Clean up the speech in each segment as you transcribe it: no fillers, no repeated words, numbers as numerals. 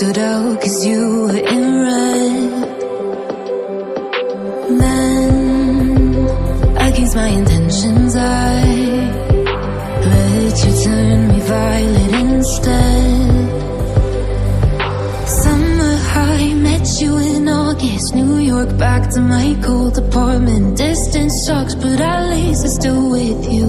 stood out 'cause you were in red. Then, against my intentions, I let you turn me violet instead. Summer high, met you in August. New York, back to my cold apartment. Distance sucks, but at least I'm still with you.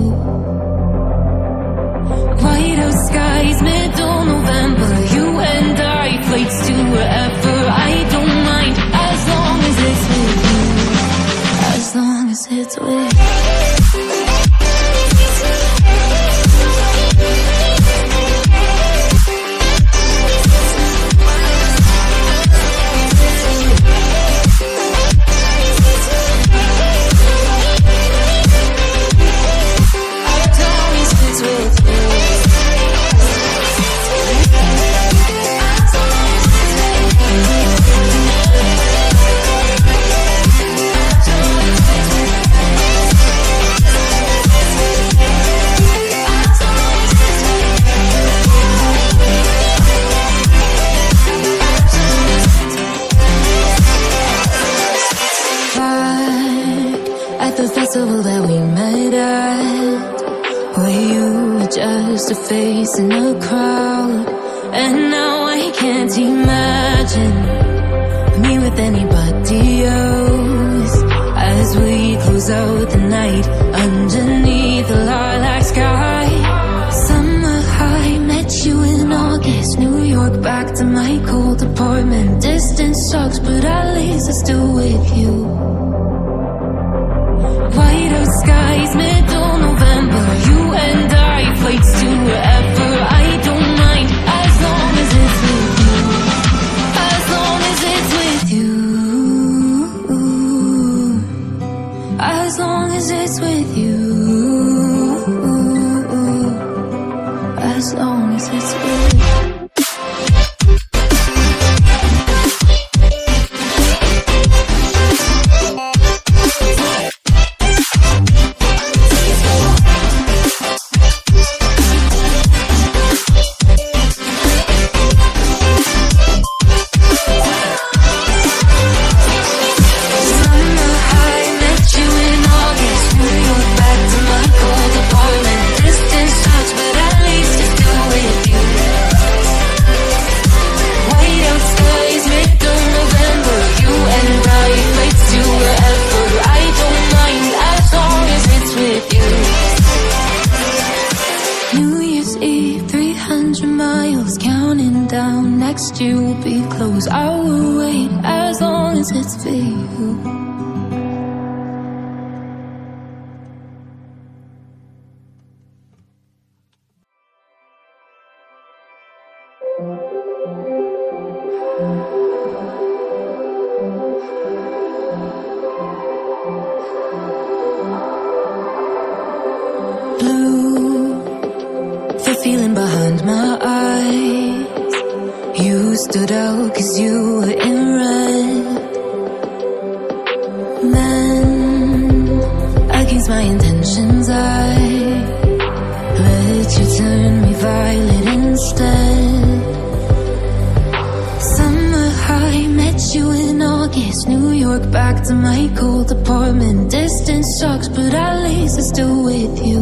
Whiteout skies, middle November. You and I, flights to wherever. I don't mind, as long as it's with you. As long as it's with you. That we met at, where you were just a face in a crowd. And now I can't imagine me with anybody else. As we close out the night underneath the lilac sky. Summer high, met you in August. New York, back to my cold apartment. Distance sucks, but at least I'm still with you. Whiteout skies, middle November. You and I, flights to wherever. I don't mind, as long as it's with you. As long as it's with you. As long as it's with you. As long as it's with you. Next year will be close. I will wait as long as it's for you. Blue, the feeling behind my eyes. You stood out 'cause you were in red. Then, against my intentions, I let you turn me violet instead. Summer high, met you in August. New York, back to my cold apartment. Distance sucks, but at least I'm still with you.